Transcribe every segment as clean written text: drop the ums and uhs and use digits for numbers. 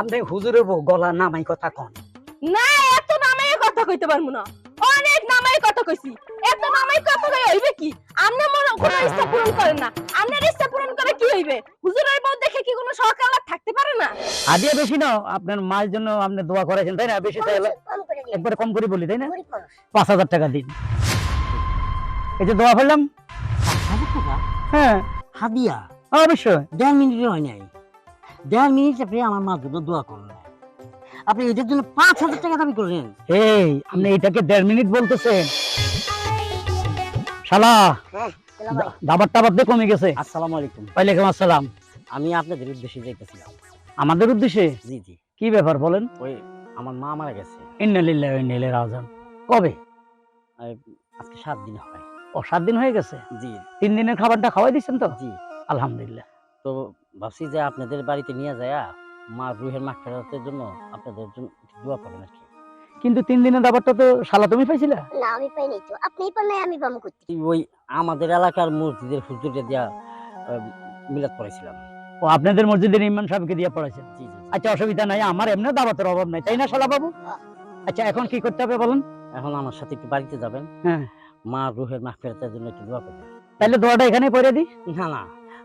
আপনি হুজুরের বউ গলা নামাই কথা কন। না এত নামাই কথা কইতে পারমু না, অনেক নামাই কথা কইছি। এত নামাই কথা কই হইবে কি? আমনে মনে কোনো ইচ্ছা পূরণ করেন না, আমনের ইচ্ছা পূরণ করে কি হইবে? হুজুরের বউ দেখে কি কোনো সকাল আর থাকতে পারে না? হাদিয়া বেশি না, আপনার মায়ের জন্য আপনি দোয়া করেছেন তাই না? বেশি চাইলে একবারে কম করে বলি তাই না? 5,000 টাকা দিন। এই যে দোয়া করলাম। 5,000 টাকা হ্যাঁ হাদিয়া? অবশ্যই। 1.5 মিনিটে হয় নাই। 1.5 মিনিট আপনি আমার মার জন্য দোয়া করলেন, আপনি এটার জন্য 5,000 টাকা দাবি করলেন? এই আপনি এটাকে 1.5 মিনিট বলতেছেন? শালা দাবার টাবার দিয়ে কমে গেছে। আসসালামু আলাইকুম। ওয়ালাইকুম আসসালাম। আমি আপনাদের উদ্দেশ্যে যাইতেছিলাম। আমাদের উদ্দেশ্যে? জি জি। কি ব্যাপার বলেন? ওই আমার মা মারা গেছে। ইন্না লিল্লাহি ওয়া ইন্না ইলাইহি রাজিউন। কবে? আজকে 7 দিন হয়। ও 7 দিন হয়ে গেছে। জি 3 দিনের খাবারটা খাওয়াই দিচ্ছেন তো? জি। আলহামদুলিল্লাহ। তো ভাবছি যে আপনাদের বাড়িতে নিয়ে যায়া মার রুহের মাগফিরাতের জন্য আপনাদের জন্য একটু দোয়া করবেন আর কি। কিন্তু 3 দিনের দাবারটা তো শালা তুমি পাইছিলা? না আমি পাই নাই তো, আপনিই পান নাই, আমি পাবো করতে। ওই আমাদের এলাকার মসজিদের হুজুরকে দিয়া মিলাদ পড়াইছিলাম। ও আপনাদের মসজিদের ইমাম সাহেবকে দিয়ে পড়াইছেন? জি জি। আচ্ছা অসুবিধা নাই, আমার এমনি দাওয়াতের অভাব নাই তাই না শালা বাবু? আচ্ছা এখন কি করতে হবে বলুন? এখন আমার সাথে একটু বাড়িতে যাবেন, হ্যাঁ মার রুহের মাগফিরাতের জন্য একটু দোয়া করবেন। তাহলে দোয়াটা এখানেই পড়ে দিই। না না,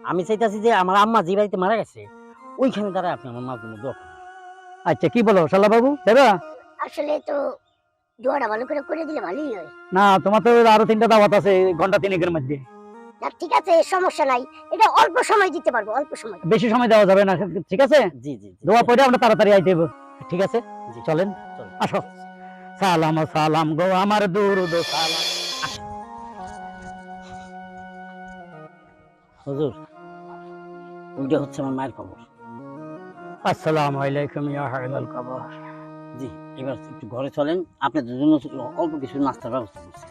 আমি চাইতাছি যে আমার আম্মা যে বাড়িতে মারা গেছে ওইখানে দাঁড়ায় আপনি আমার মার জন্য দোয়া করবেন। আচ্ছা কি বলো শালা বাবু দেবা? আসলে তো দোয়াটা ভালো করে দিলে ভালোই হয়। না তোমার তো আরো 3টা দাওয়াত আছে ঘন্টা 3-এর মধ্যে। না ঠিক আছে, সমস্যা নাই, এটা অল্প সময় দিতে পারবো, অল্প সময়। বেশি সময় দেওয়া যাবে না, ঠিক আছে? জি জি জি। দোয়া পড়ে আমরা তাড়াতাড়ি আইতে হইব, ঠিক আছে? জি চলেন চলেন। আসো। সালাম সালাম গো আমার দুরুদ সালাম। হুজুর ওইটা হচ্ছে আমার মায়ের খবর। আসসালামু আলাইকুম ইয়া হায়দাল কবর। জি এবার একটু ঘরে চলেন, আপনাদের জন্য অল্প কিছু নাস্তার ব্যবস্থা করছি।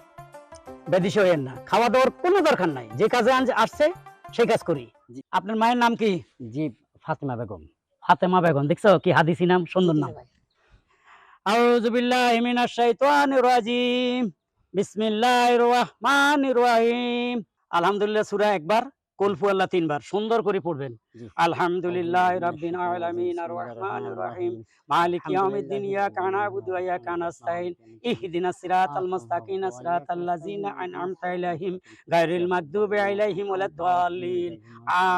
বেদিস হইয়েন না, খাওয়া দাওয়ার কোনো দরকার নাই, যে কাজে আসছে সেই কাজ করি। জি। আপনার মায়ের নাম কি? জি ফাতেমা বেগম। ফাতেমা বেগম, দেখছো কি হাদিসি নাম, সুন্দর নাম। আউযু বিল্লাহি মিনাশ শাইতানির রাজিম। বিসমিল্লাহির রহমানির রহিম। আলহামদুলিল্লাহ সূরা একবার, কুল হুয়াল্লাহ 3 বার, সুন্দর করে পড়বেন। জি। আলহামদুলিল্লাহি রাব্বিল আলামিন আর রহমানির রহিম মালিক ইয়াউমিদ্দিন ইয়াকা না'বুদু ওয়া ইয়াকা নাস্তাইন ইহদিনাস সিরাতাল মুস্তাকিম সিরাতাল লাযিনা আন'আমতা আলাইহিম গায়রিল মাগদুবি আলাইহিম ওয়ালাদ-দাল্লিন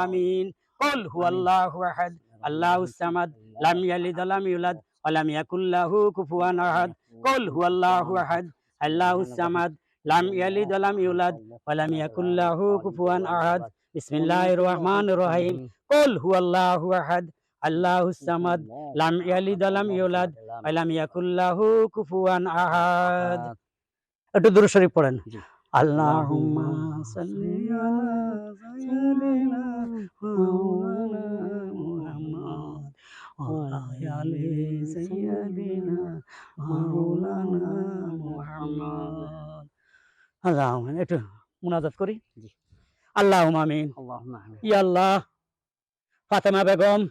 আমিন। কুল হুয়াল্লাহু আহাদ আল্লাহুস সামাদ লাম ইয়ালিদ ওয়া লাম ইউলাদ ওয়া লাম ইয়াকুল লাহু কুফুয়ান আহাদ। কুল হুয়াল্লাহু আহাদ আল্লাহুস সামাদ লাম ইয়ালিদ ওয়া লাম ইউলাদ ওয়া লাম ইয়াকুল লাহু কুফুয়ান আহাদ। বিসমিল্লাহির রহমানির রহিম। কুল হুয়াল্লাহু আহাদ আল্লাহুস সামাদ লাম ইয়ালিদ ওয়া লাম ইউলাদ ওয়া লাম ইয়াকুল লাহু কুফুয়ান আহাদ। একটু দুরূদ শরীফ পড়েন। জি। আল্লাহুম্মা সাল্লি আলা সাইয়্যিদিনা মাওলানা মুহাম্মদ ওয়া আলি সাইয়্যিদিনা মাওলানা মুহাম্মদ। আল্লাহুম্মা, একটু মুনাজাত করি। জি। আল্লাহুম্মা আমিন। আল্লাহুম্মা আমিন। ইয়া আল্লাহ, ফাতেমা বেগম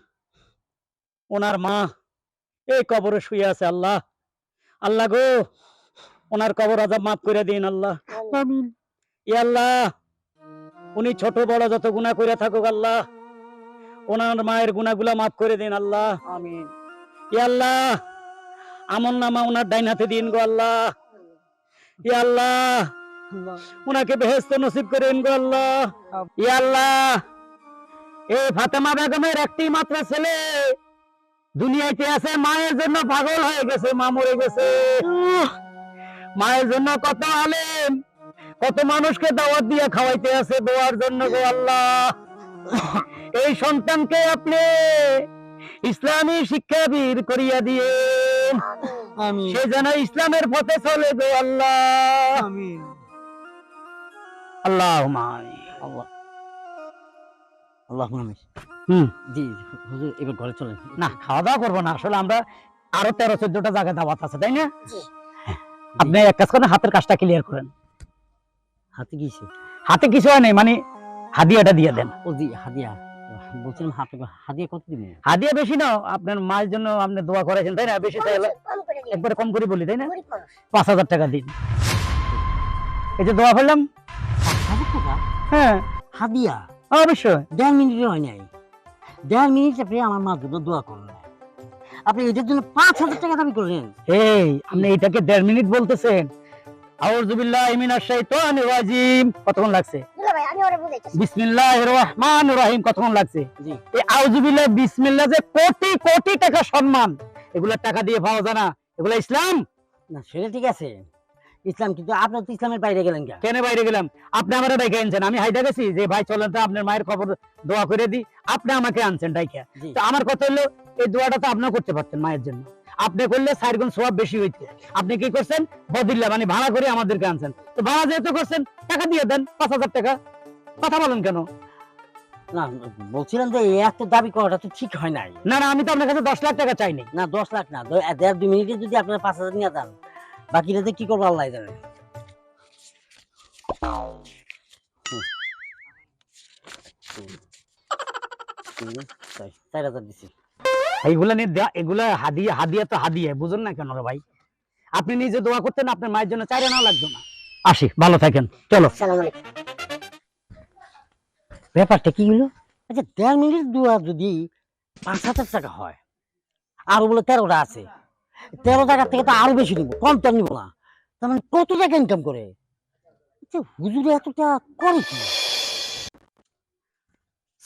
ওনার মা এই কবরে শুয়ে আছে আল্লাহ। আল্লাহ গো ওনার কবর আযাব মাফ করে দিন আল্লাহ। আমিন। ইয়া আল্লাহ, উনি ছোট বড় যত গুনাহ করে থাকুক আল্লাহ, ওনার মায়ের গুনাহগুলো মাফ করে দিন আল্লাহ। আমিন। ইয়া আল্লাহ, আমল নামা ওনার ডাইন হাতে দিন গো আল্লাহ। ইয়া আল্লাহ, ওনাকে বেহেশত নসিব করেন গো আল্লাহ। ইয়া আল্লাহ, এই ফাতেমা বেগমের একটি মাত্র ছেলে দুনিয়াতে আছে, মায়ের জন্য পাগল হয়ে গেছে, মা মরে গেছে। মায়ের জন্য কত আলেম কত মানুষকে দাওয়াত দিয়ে খাওয়াইতে আছে দোয়ার জন্য গো আল্লাহ। এই সন্তানকে আপনি ইসলামী শিক্ষাবীর করিয়া দিয়ে আমিন। সে যেন ইসলামের পথে চলে গো আল্লাহ। আমিন। আল্লাহুম্মা আল্লাহ আল্লাহুম্মা আমিন। হুম জি হুজুর এবার ঘরে চলেন। না খাওয়া দাওয়া করবো না, আসলে আমরা আরো 13-14টা জায়গায় দাওয়াত আছে তাই না? জি। আপনি এক কাজ করেন, হাতের কাজটা ক্লিয়ার করেন। হাতে গিয়েছে? হাতে কিছু হয় নাই, মানে হাদিয়াটা দিয়ে দেন। ও জি হাদিয়া, বলছিলাম হাদিয়া কত দিবেন? হাদিয়া বেশি না, আপনার মায়ের জন্য আপনি দোয়া করেছেন তাই না? বেশি চাইলে কম করে দিন, একবারে কম করে বলি তাই না? গরিব মানুষ। 5,000 টাকা দিন। এই যে দোয়া করলাম। 5,000 টাকা হ্যাঁ হাদিয়া? অবশ্যই। 1.5 মিনিটে হয় নাই। 1.5 মিনিট আপনি আমার মার জন্য দোয়া করলেন, আপনি এটার জন্য 5,000 টাকা দাবি করলেন? এই আপনি এটাকে 1.5 মিনিট বলতেছেন? আউযু বিল্লাহি মিনাশ শাইতানির রাজিম কতক্ষণ লাগছে? দুলা ভাই আমি ওরে বুঝাইতেছি। বিসমিল্লাহির রহমানির রহিম কতক্ষণ লাগছে? জি। এই আউযু বিল্লাহি বিসমিল্লাহ যে কোটি কোটি টাকা সম্মান, এগুলা টাকা দিয়ে পাওয়া যায় না, এগুলা ইসলাম। না সেটা ঠিক আছে ইসলাম, কিন্তু আপনার তো ইসলামের বাইরে গেলেন কেন? কেন বাইরে গেলাম? আপনি আমারে ডাইকে আনছেন, আমি হাইদা গেছি যে ভাই চলেন তো আপনার মায়ের খবর দোয়া করে দিই, আপনি আমাকে আনছেন ডাইকা। জি। তো আমার কথা হলো এই দোয়াটা তো আপনিও করতে পারতেন মায়ের জন্য, আপনি করলে 4 গুণ সওয়াব বেশি হইতো। আপনি কি করছেন? বদিল্লা মানে ভাড়া করে আমাদেরকে আনছেন, তো ভাড়া যেহেতু করছেন টাকা দিয়ে দেন 5,000 টাকা। কথা বলেন কেন? না বলছিলাম যে এই এত দাবি করাটা তো ঠিক হয় নাই। না না, আমি তো আপনার কাছে 10 লাখ টাকা চাইনি। না 10 লাখ না, 1.5-2 মিনিটে যদি আপনারা 5,000 নিয়ে যান, বাকিটাতে কি করবো আল্লাহ জানে। হুম। 4,000 দিছি। এইগুলা নিয়ে এগুলা হাদিয়া, হাদিয়া তো হাদিয়া, বুঝুন না কেন রে ভাই? আপনি নিজে দোয়া করতেন, আপনার মায়ের জন্য 4 আনা লাগতো না। আসি, ভালো থাকেন, চলো। আসসালামু আলাইকুম। ব্যাপারটা কি হলো? আচ্ছা 1.5 মিনিট দোয়া যদি 5,000 টাকা হয়, আর বলে 13টা আছে, 13 টাকার থেকে তো আরো বেশি নিব, কম তো নিব না। তার মানে কত টাকা ইনকাম করে? আচ্ছা হুজুরে এত টাকা করে কি?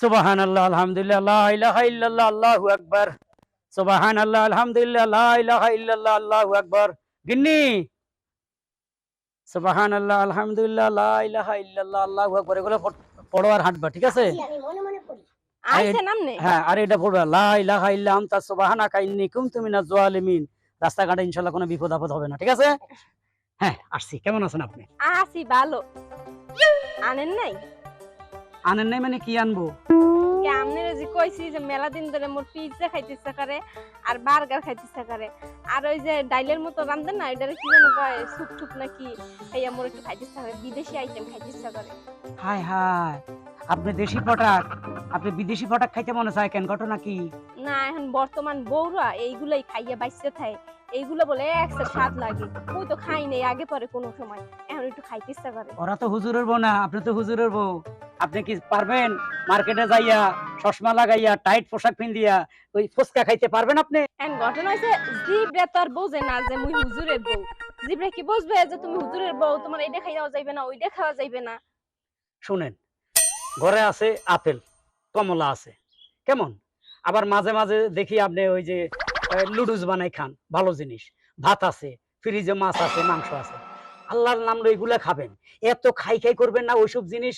সুবহানাল্লাহ, আলহামদুলিল্লাহ, লা ইলাহা ইল্লাল্লাহ, আল্লাহু আকবার। সুবহানাল্লাহ, আলহামদুলিল্লাহ, লা ইলাহা ইল্লাল্লাহ, আল্লাহু আকবার। গিন্নি, সুবহানাল্লাহ, আলহামদুলিল্লাহ, লা ইলাহা ইল্লাল্লাহ, আল্লাহু আকবার, এগুলো পড়ো আর হাঁটবা, ঠিক আছে? জি, আমি মনে মনে পড়ি। আইছে নামনে হ্যাঁ, আর এটা পড়বা, লা ইলাহা ইল্লা আনতা সুবহানাকা ইন্নী কুনতু মিনাজ জালিমিন। রাস্তাঘাটে ইনশাআল্লাহ কোনো বিপদ আপদ হবে না, ঠিক আছে? হ্যাঁ, আসছি। কেমন আছেন আপনি? আসি ভালো। আনেন নাই? আনেন নাই মানে কি আনবো? কে আমনের যে কইছি যে মেলা দিন ধরে মোর পিজ্জা খাইতে ইচ্ছা করে আর বার্গার খাইতে ইচ্ছা করে, আর ওই যে ডাইলের মতো রান্ধেন না এটারে কি যেন কয় স্যুপ টুপ নাকি, খাইয়া মোর একটু খাইতে ইচ্ছা করে, বিদেশি আইটেম খাইতে ইচ্ছা করে। হায় হায়, আপনি দেশি পটাক, আপনি বিদেশি পটাক খাইতে মনে চায় কেন? ঘটনা কি? না এখন বর্তমান বউরা এইগুলাই খাইয়া বাইসে থাকে, এইগুলো বলে একটা স্বাদ লাগে। ওই তো খাই নাই আগে পরে কোনো সময়, এখন একটু খাইতে ইচ্ছা করে। ওরা তো হুজুরের বউ না, আপনি তো হুজুরের বউ। আপনি কি পারবেন মার্কেটে যাইয়া চশমা লাগাইয়া টাইট পোশাক পিন্দিয়া ওই ফুচকা খাইতে পারবেন আপনি? এখন ঘটনা হয়েছে জিবরে তো আর বোঝে না যে মুই হুজুরের বউ। জিবরে কি বুঝবে যে তুমি হুজুরের বউ, তোমার এইটা খাইয়া যাইবে না ওইটা খাওয়া যাইবে না? শুনেন, ঘরে আছে আপেল, কমলা আছে, কেমন? আবার মাঝে মাঝে দেখি আপনি ওই যে লুডুস বানাই খান, ভালো জিনিস। ভাত আছে, ফ্রিজে মাছ আছে, মাংস আছে। আল্লাহর নাম লই এগুলা খাবেন। এত খাই খাই করবেন না, ওইসব জিনিস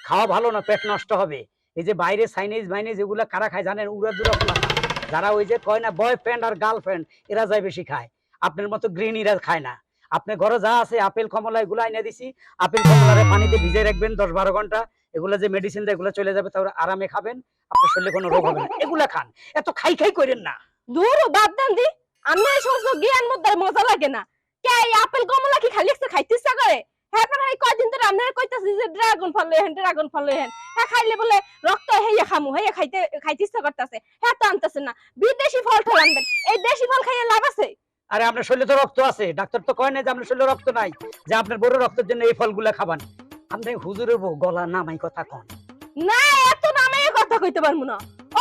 খাওয়া ভালো না, পেট নষ্ট হবে। এই যে বাইরে চাইনিজ বাইনিজ এগুলা কারা খায় জানেন? উড়া দুরা পোলা খায়। যারা ওই যে কয় না বয়ফ্রেন্ড আর গার্লফ্রেন্ড, এরা যায় বেশি খায়। আপনার মতো গৃহিণীরা খায় না। আপনার ঘরে যা আছে আপেল কমলা এগুলো আইনা দিছি, আপেল কমলারে পানিতে ভিজে রাখবেন 10-12 ঘন্টা। এগুলা যে মেডিসিন দেয় এগুলো চলে যাবে, তারপরে আরামে খাবেন, আপনার শরীরে কোনো রোগ হবে না। এগুলা খান, এত খাই খাই করেন না। দূর বাদ দেন দি, আমি এই সমস্ত জ্ঞান মধ্যে মজা লাগে না। কে এই আপেল কমলা কি খালি একটা খাইতে ইচ্ছা করে? হ্যাঁ পরে এই কয়দিন ধরে আপনারা কইতাছি যে ড্রাগন ফল লইহেন, ড্রাগন ফল লইহেন। হ্যাঁ খাইলে বলে রক্ত হেইয়া খামু, হেইয়া খাইতে খাইতে ইচ্ছা করতেছে। হ্যাঁ তো আনতেছেন না, বিদেশি ফল ঠল আনবেন। এই দেশি ফল খাইয়ে লাভ আছে? আরে আপনার শরীরে তো রক্ত আছে, ডাক্তার তো কয় না যে আপনার শরীরে রক্ত নাই, যে আপনার বড় রক্তের জন্য এই ফলগুলা খাবান। আপনি হুজুরের বউ, গলা নামাই কথা কন। না এত নামাই কথা কইতে পারমু না,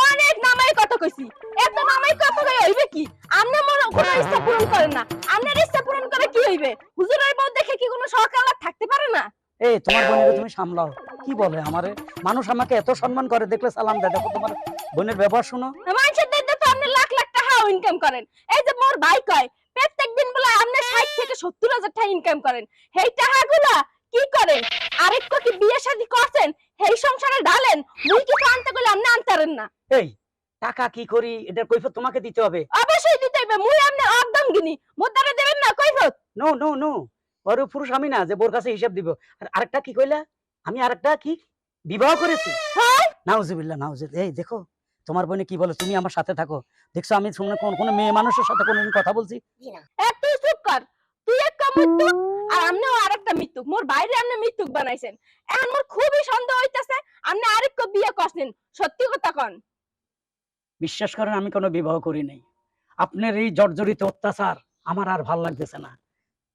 অনেক নামাই কথা কইছি। এত নামাই কথা কই হইবে কি? আমনে মনে কোনো ইচ্ছা পূরণ করেন না, আমনের ইচ্ছা পূরণ করে কি হইবে? হুজুরের বউ দেখে কি কোনো সকালে থাকতে পারে না? এই তোমার বোনের তুমি সামলাও। কি বলে আমারে? মানুষ আমাকে এত সম্মান করে, দেখলে সালাম দেয়। দেখো তোমার বোনের ব্যবহার শুনো। মানুষের দেখতে তো আপনি লাখ লাখ টাকা ইনকাম করেন। এই যে মোর ভাই কয় প্রত্যেক দিন বলে আপনি 60 থেকে 70,000 টাকা ইনকাম করেন। সেই টাকাগুলা কি করেন? আরেকটা কি বিয়ে শাদী করছেন? সেই সংসারে ঢালেন। মুই কিছু আনতে কইলে আপনি আনতারেন না। এই টাকা কি করি এটার কৈফিয়ত তোমাকে দিতে হবে। অবশ্যই দিতে হইবে, মুই আপনি একদম গিনি মোদ্দারে দেবেন না কৈফিয়ত। নো নো নো, বড় পুরুষ আমি না যে বোর কাছে হিসাব দিব। আর আরেকটা কি কইলা? আমি আরেকটা কি বিবাহ করেছি? হ্যাঁ নাউজুবিল্লাহ, নাউজুবিল্লাহ। এই দেখো তোমার বোনে কি বলে, তুমি আমার সাথে থাকো। দেখছো আমি শুনে কোন মেয়ে মানুষের সাথে কোনোদিন কথা বলছি? জি না। তুই চুপ কর। তুই একটা মৃত্যুক আর আমনেও আরেকটা মৃত্যুক। মোর বাইরে আপনি মৃত্যুক বানাইছেন। এখন মোর খুবই সন্দেহ হইতাছে আপনি আরেকটা বিয়ে করছেন। সত্যি কথা কন। বিশ্বাস করেন আমি কোনো বিবাহ করি নাই। আপনার এই জর্জরিত অত্যাচার আমার আর ভাল লাগতেছে না।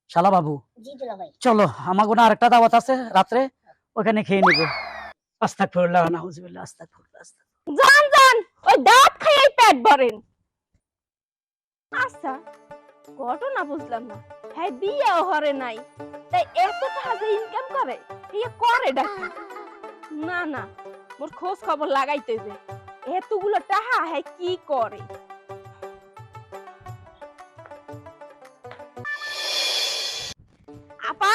শালা বাবু, জি দুলা ভাই। চলো আমার কোনো আরেকটা দাওয়াত আছে রাত্রে, ওখানে খেয়ে নিব। আস্তাগফিরুল্লাহ, নাউজুবিল্লাহ, আস্তাগফিরুল্লাহ, আস্তাগফিরুল্লাহ। যান যান, ওই দাঁত খাইয়াই পেট ভরেন। আচ্ছা, ঘটনা বুঝলাম না। হ্যাঁ, বিয়েও হরে নাই, তাই এত টাকা যে ইনকাম করে, ইয়ে করে ডাকি। না না, মোর খোঁজ খবর লাগাইতে হইবে, এতগুলো টাকা হ্যাঁ কি করে। আপা,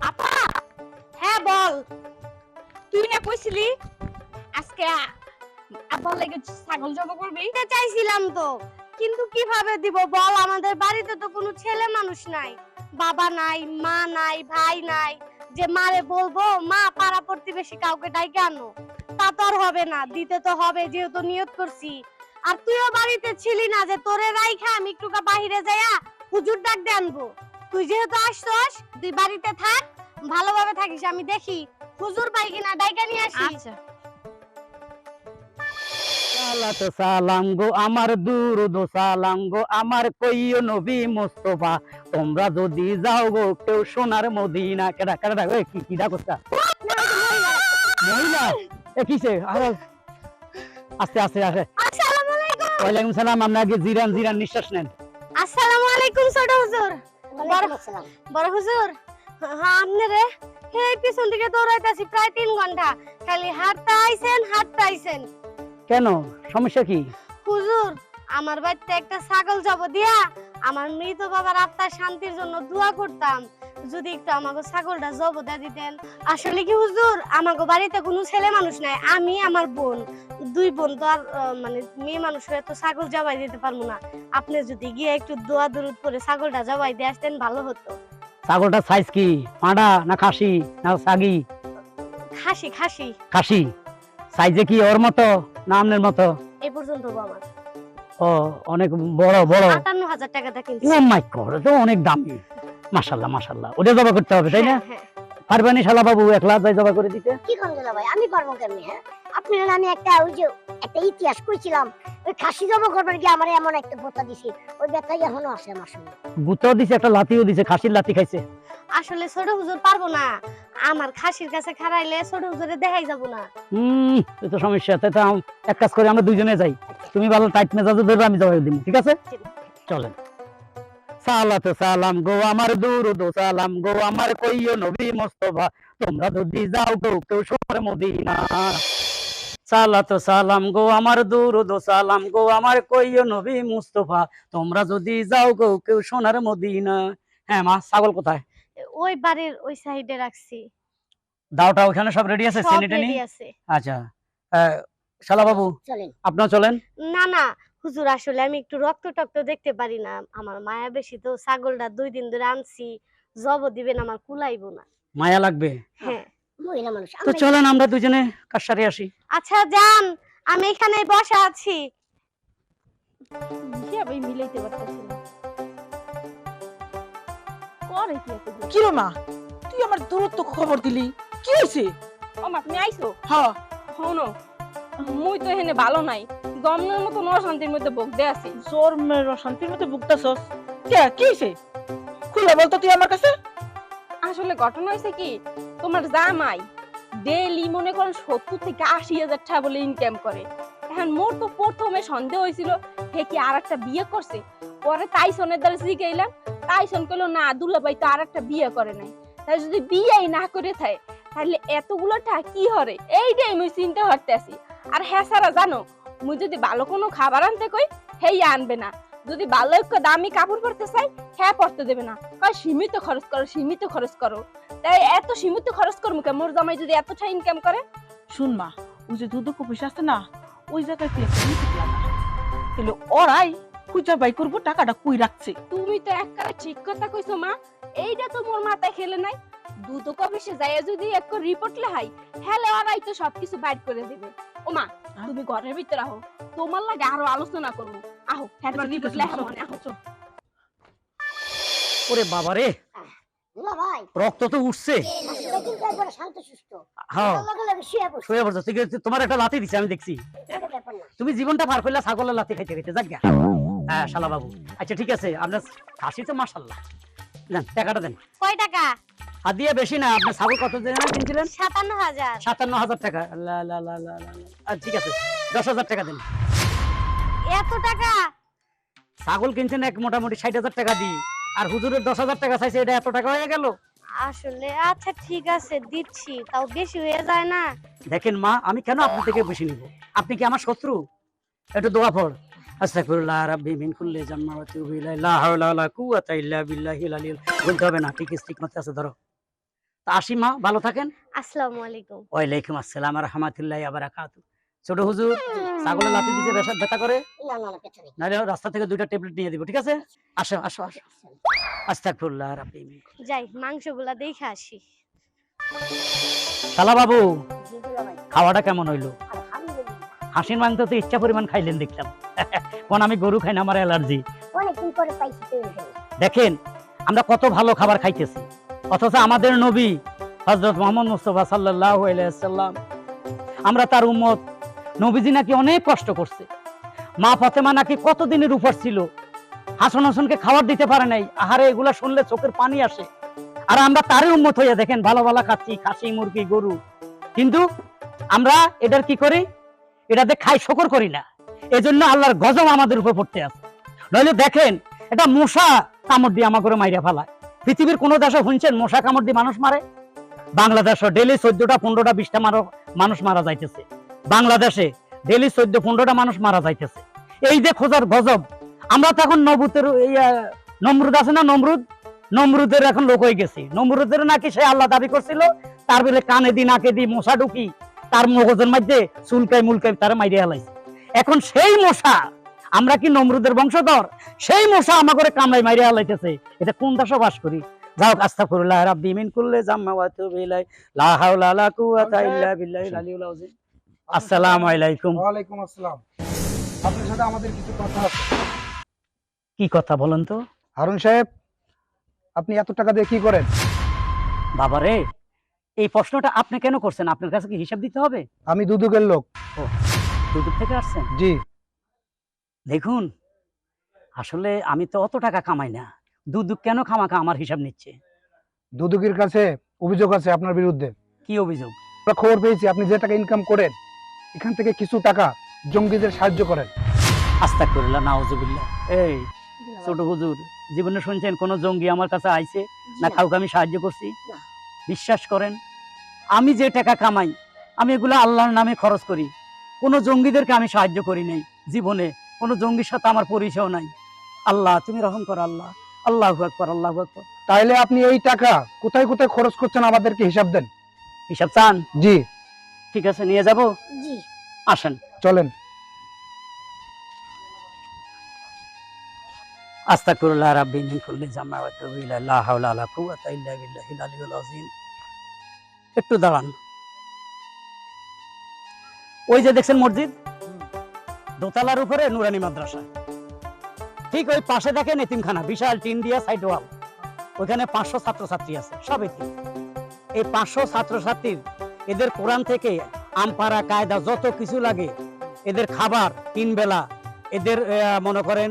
আপা, হ্যাঁ বল। তুই না কইছিলি আজকে আব্বার লাগে ছাগল জব করবি? চাইছিলাম তো, কিন্তু কিভাবে দিব বল? আমাদের বাড়িতে তো কোনো ছেলে মানুষ নাই, বাবা নাই, মা নাই, ভাই নাই, যে মারে বলবো মা পাড়া প্রতিবেশী কাউকে ডাইকে আনো, তা তো আর হবে না, দিতে তো হবে যেহেতু নিয়ত করছি। আর তুইও বাড়িতে ছিলি না যে তোরে রাইখা আমি একটুকা বাহিরে যাইয়া হুজুর ডাক দিয়ে আনবো। তুই যেহেতু আসছস, তুই বাড়িতে থাক, ভালোভাবে থাকিস, আমি দেখি হুজুর পাই কিনা ডাইকা নিয়ে আসি। আচ্ছা। সালাত সালাম গো আমার দুরুদ সালাম গো আমার কইও নবী মুস্তাফা, তোমরা যদি যাও গো কেউ সোনার মদিনা। কেডা কেডা ওই কি ডাকছটা মহিলা? এ কিসে? আরে আস্তে আস্তে আসে। আসসালামু আলাইকুম। ওয়ালাইকুম সালাম। আমরা আগে জিরান জিরান নিঃশ্বাস নেন। আসসালামু আলাইকুম ছোট হুজুর। বড় হুজুর, হ্যাঁ আপনারে এই পিছন দিকে দৌড়াইতাছি প্রায় 3 ঘন্টা, খালি হাঁটতে আইছেন। কেন, সমস্যা কি? হুজুর, আমার বাড়িতে একটা ছাগল জব দিয়া আমার মৃত বাবার আত্মার শান্তির জন্য দোয়া করতাম, যদি একটু আমাকে ছাগলটা জব দিয়ে দিতেন। আসলে কি হুজুর, আমাকে বাড়িতে কোনো ছেলে মানুষ নাই, আমি আমার বোন, 2 বোন তো আর মানে মেয়ে মানুষ হয়ে তো ছাগল জবাই দিতে পারবো না। আপনি যদি গিয়ে একটু দোয়া দরুদ করে ছাগলটা জবাই দিয়ে আসতেন ভালো হতো। ছাগলটার সাইজ কি? পাঁডা না খাসি না সাগি? খাসি খাসি। খাসি সাইজে কি ওর মতো না আমনের মতো? এই পর্যন্ত আমার ও অনেক বড় বড়। 58,000 টাকা দা কিনছি। ও মাই গড, তো অনেক দামি। মাশাআল্লাহ মাশাআল্লাহ। ওটা জবা করতে হবে তাই না? হ্যাঁ। পারবানি শালা বাবু একলা যাই জবা করে দিতে? কি কোন গেল ভাই, আমি পারবো কেমনে? হ্যাঁ, আপনার আমি একটা ওই যে একটা ইতিহাস কইছিলাম, ওই খাসি জব করবার গিয়ে আমার এমন একটা বোতা দিছি, ওই ব্যথাই এখনো আছে আমার সঙ্গে। গুতাও দিছে, একটা লাতিও দিছে, খাসির লাতি খাইছে। আসলে ছোট হুজুর পারবো না, আমার খাসির কাছে খারাইলে ছোট হুজুরে দেখাই যাব না। এই তো সমস্যা। তাই তো এক কাজ করি, আমরা দুইজনে যাই, তুমি ভালো টাইট মেজাজে ধরবে, আমি জবাই দিব, ঠিক আছে? চলেন। সালাত সালাম গো আমার দুরুদ সালাম গো আমার কইও নবী মুস্তাফা, তোমরা যদি যাও গো কেউ সোনার মদিনা। সালাত সালাম গো আমার দুরুদ সালাম গো আমার কইও নবী মুস্তাফা, তোমরা যদি যাও গো কেউ সোনার মদিনা। হ্যাঁ মা, ছাগল কোথায়? ওই বাড়ির ওই সাইডে রাখছি। দাওটা ওখানে সব রেডি আছে? সব সেনিটানি ready আছে। আচ্ছা। শালা বাবু চলেন। আপনারা চলেন। না না হুজুর, আসলে আমি একটু রক্ত টক্ত দেখতে পারি না, আমার মায়া বেশি তো, ছাগলটা 2 দিন ধরে আনছি, জব দিবেন আমার কুলাইবো না। মায়া লাগবে? হ্যাঁ, মহিলা মানুষ। তো চলেন আমরা দুজনে কাজ সারি আসি। আচ্ছা যান, আমি এখানে বসা আছি। হিসাবে মিলাইতে পারতেছি না। করে কি এতগুলো? কি রে মা, তুই আমার দূরত্ব খবর দিলি, কি হয়েছে? ও মা, তুমি আইছো? হ্যাঁ, হনো, মুই তো এখানে ভালো নাই, গমনের মতো অশান্তির মধ্যে বকতে আছি। জ্বর মেয়ের শান্তির মধ্যে ভুগতাছস কে? কি হয়েছে খুলে বলতো তুই আমার কাছে। আসলে ঘটনা হয়েছে কি, তোমার জামাই ডেইলি মনে করেন 70 থেকে 80,000 টাকা বলে ইনকাম করে। এখন মোর তো প্রথমে সন্দেহ হয়েছিল হে কি আর একটা বিয়ে করছে, পরে তাইসনের দ্বারা জিজ্ঞাইলাম, তাইসন কইলো না দুলাভাই তো আর একটা বিয়ে করে নাই, তাই যদি বিয়েই না করে থাকে তাহলে এতগুলো টাকা কি হরে, এইটাই মুই চিন্তা করতে আছি। আর হ্যাঁ সারা জানো, মুই যদি ভালো কোনো খাবার আনতে কই হেই আনবে না, যদি ভালো একটা দামি কাপড় পরতে চাই হ্যাঁ পরতে দেবে না, কয় সীমিত খরচ করো সীমিত খরচ করো। তাই এত সীমিত খরচ করবো কে, মোর জামাই যদি এতটা ইনকাম করে? শুন মা, ওই যে দুধ কপিস আছে না, ওই জায়গায় তুই একটা মিটিং লাগা, তাহলে ওরাই খুঁজা বাই করবো টাকাটা কই রাখছে। তুমি তো একবারে ঠিক কথা কইছো মা, এইটা তো মোর মাথায় খেলে নাই। দুধ কফিসে যাই যদি একটা রিপোর্ট লেহাই হেলে ওরাই তো সবকিছু বাইর করে দেবে। ও মা, তুমি ঘরের ভিতরে আহো, তোমার লাগে আরো আলোচনা করবো। আহো, হ্যাঁ রিপোর্ট লেখা মনে আহো। ওরে বাবা রে, দুলা ভাই, রক্ত তো উঠছে। আসলে কিন্তু একবারে শান্ত সুস্থ, হ্যাঁ লগে লগে শুয়ে পড়ছে। শুয়ে পড়ছো, ঠিক আছে, তোমার একটা লাথি দিছে আমি দেখছি। কোনো ব্যাপার না। তুমি জীবনটা পার করলে ছাগলের লাথি খাইতে খাইতে, যাক গা। হ্যাঁ শালা বাবু, আচ্ছা ঠিক আছে, আপনার খাসি তো মাশাআল্লাহ, দেন টাকাটা দেন। কয় টাকা? হাত দিয়ে বেশি না, আপনার ছাগল কত দিনে কিনছিলেন? 57,000। 57,000 টাকা। লা লা লা লা লা লা। ঠিক আছে 10,000 টাকা দেন। এত টাকা? ছাগল কিনছেন এক মোটামুটি 60,000 টাকা দিই, আর হুজুরের 10,000 টাকা চাইছে, এটা এত টাকা হয়ে গেল? আসলে আচ্ছা ঠিক আছে দিচ্ছি, তাও বেশি হয়ে যায় না? দেখেন মা, আমি কেন আপনি থেকে বেশি নিব? আপনি কি আমার শত্রু? একটু দোয়া পড়। আস্তাগফিরুল্লাহ রাব্বি মিন কুল্লি জামমা ওয়া তুবু ইলাইহি লা হাওলা ওয়ালা কুওয়াতা ইল্লা বিল্লাহিল আলিয়্যিল। বলতে হবে না, ঠিক মতো আছে, ধরো। তা আসি মা, ভালো থাকেন। আসসালামু আলাইকুম। ওয়ালাইকুম আসসালাম ওয়া রাহমাতুল্লাহি ওয়া বারাকাতুহু। ছোট হুজুর, ছাগলের লাথি দিতে ব্যথা করে? নাহলে রাস্তা থেকে 2টা ট্যাবলেট নিয়ে দিব, ঠিক আছে? আসো আসো আসো। আস্তাগফিরুল্লাহ রাব্বি মিন কুল্লি। যাই মাংসগুলা দেখে আসি। শালা বাবু, খাওয়াটা কেমন হইলো? হাসির মাংস তো ইচ্ছা পরিমাণ খাইলেন দেখলাম। কোন আমি গরু খাই না, আমার অ্যালার্জি। দেখেন আমরা কত ভালো খাবার খাইতেছি, অথচ আমাদের নবী হযরত মুহাম্মদ মুস্তাফা সাল্লাল্লাহু আলাইহি ওয়াসাল্লাম, আমরা তার উম্মত, নবীজি নাকি অনেক কষ্ট করছে। মা ফাতেমা নাকি কত দিনের উপর ছিল, হাসান হোসেনকে খাবার দিতে পারে নাই। আহারে, এগুলা শুনলে চোখের পানি আসে। আর আমরা তারই উম্মত হইয়া দেখেন ভালো ভালো খাচ্ছি, খাসি, মুরগি, গরু, কিন্তু আমরা এটার কি করি? এটাতে খাই শুকর করি না। এজন্য আল্লাহর গজব আমাদের উপর পড়তে আছে। নইলে দেখেন, এটা মশা কামড় দিয়ে আমাকে মাইরা ফেলায়। পৃথিবীর কোন দেশে শুনছেন মশা কামড় দিয়ে মানুষ মারে? বাংলাদেশে ডেলি 14টা 15টা 20টা মানুষ মারা যাইতেছে। বাংলাদেশে ডেলি 14-15টা মানুষ মারা যাইতেছে। এই যে খোঁজার গজব। আমরা তো এখন নমরুদ আছে না, নমরুদের এখন লোক হয়ে গেছি। নমরুদের নাকি সে আল্লাহ দাবি করছিল, তার বলে কানে দি নাকে দি মশা ঢুকি তার মগজের মধ্যে চুলকাই মুলকাই তারা মাইরে হালাইছে। এখন সেই মশা, আমরা কি নমরুদের বংশধর? সেই মশা আমাকে কামড়াই মাইরে হালাইতেছে। এটা কোন দেশে বাস করি? যাও, আস্তাগফিরুল্লাহ রাব্বি মিন কুল্লি জামমা ওয়া তুবু ইলাইহি লা হাওলা ওয়ালা কুওয়াতা ইল্লা বিল্লাহিল আলিয়্যিল আযীম। আসসালামু আলাইকুম। ওয়ালাইকুম আসসালাম। আপনার সাথে আমাদের কিছু কথা আছে। কি কথা বলেন তো? হারুন সাহেব, আপনি এত টাকা দিয়ে কি করেন? বাবারে, এই প্রশ্নটা আপনি কেন করছেন? আপনার কাছে কি হিসাব দিতে হবে? আমি দুদুকের লোক। দূর থেকে আসছেন? জি। দেখুন, আসলে আমি তো অত টাকা কামাই না। দুদুক কেন খামাখা আমার হিসাব নিচ্ছে? দুদুকের কাছে অভিযোগ আছে আপনার বিরুদ্ধে। কি অভিযোগ? আমরা খবর পেয়েছি আপনি যে টাকা ইনকাম করেন, এখান থেকে কিছু টাকা জঙ্গিদের সাহায্য করেন। আস্তাগফিরুল্লাহ, নাউযুবিল্লাহ। এই ছোট হুজুর, জীবনে শুনছেন কোন জঙ্গি আমার কাছে আইছে না কাউকে আমি সাহায্য করছি? বিশ্বাস করেন, আমি যে টাকা কামাই আমি এগুলো আল্লাহর নামে খরচ করি। কোনো জঙ্গিদেরকে আমি সাহায্য করি নাই জীবনে। কোনো জঙ্গির সাথে আমার পরিচয় নাই। আল্লাহ তুমি রহম করো। আল্লাহ, আল্লাহু আকবার, আল্লাহু আকবার। তাইলে আপনি এই টাকা কোথায় কোথায় খরচ করছেন আমাদেরকে হিসাব দেন। হিসাব চান? জি। ঠিক আছে, নিয়ে যাব। জি। আসেন। চলেন। আস্তাগফিরুল্লাহ রাব্বি মিন কুল্লি জামমা ওয়া তুবু ইলাইহি লা হাওলা ওয়ালা কুওয়াতা ইল্লা বিল্লাহিল আলিয়্যিল আযীম। একটু দাঁড়ান। ওই যে দেখছেন মসজিদ, দোতলার উপরে নুরানি মাদ্রাসা, ঠিক ওই পাশে দেখেন এতিমখানা, বিশাল টিন দিয়া সাইড ওয়াল। ওইখানে 500 ছাত্রছাত্রী আছে, সব এতিম। এই 500 ছাত্রছাত্রীর এদের কোরআন থেকে আমপারা কায়দা যত কিছু লাগে, এদের খাবার 3 বেলা, এদের মনে করেন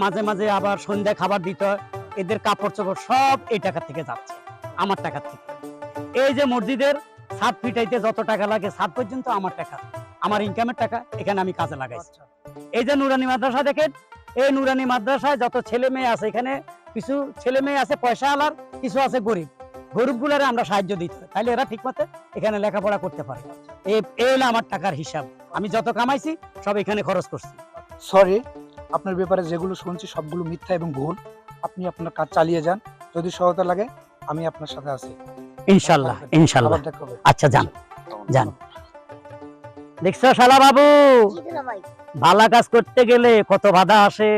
মাঝে মাঝে আবার সন্ধ্যায় খাবার দিতে হয়, এদের কাপড় চোপড় সব এই টাকা থেকে যাচ্ছে, আমার টাকা থেকে। এই যে মসজিদের ছাদ ফিটাইতে যত টাকা লাগে, ছাদ পর্যন্ত আমার টাকা, আমার ইনকামের টাকা, এখানে আমি কাজে লাগাইছি। এই যে নুরানি মাদ্রাসা দেখেন, এই নুরানি মাদ্রাসায় যত ছেলে মেয়ে আছে, এখানে কিছু ছেলে মেয়ে আছে পয়সা আলার, কিছু আছে গরিব। গরিবগুলারে আমরা সাহায্য দিতে হয়, তাহলে এরা ঠিক মতো এখানে লেখাপড়া করতে পারে। এই হলো আমার টাকার হিসাব। আমি যত কামাইছি সব এখানে খরচ করছি। সরি, আপনার ব্যাপারে যেগুলো শুনছি সবগুলো মিথ্যা এবং ভুল। আপনি আপনার কাজ চালিয়ে যান, যদি সহায়তা লাগে আমি আপনার সাথে আছি। ইনশাল্লাহ, ইনশাল্লাহ। আবার দেখা হবে। আচ্ছা, যান যান। দেখছো শালা বাবু, ভালো কাজ করতে গেলে কত বাধা আসে।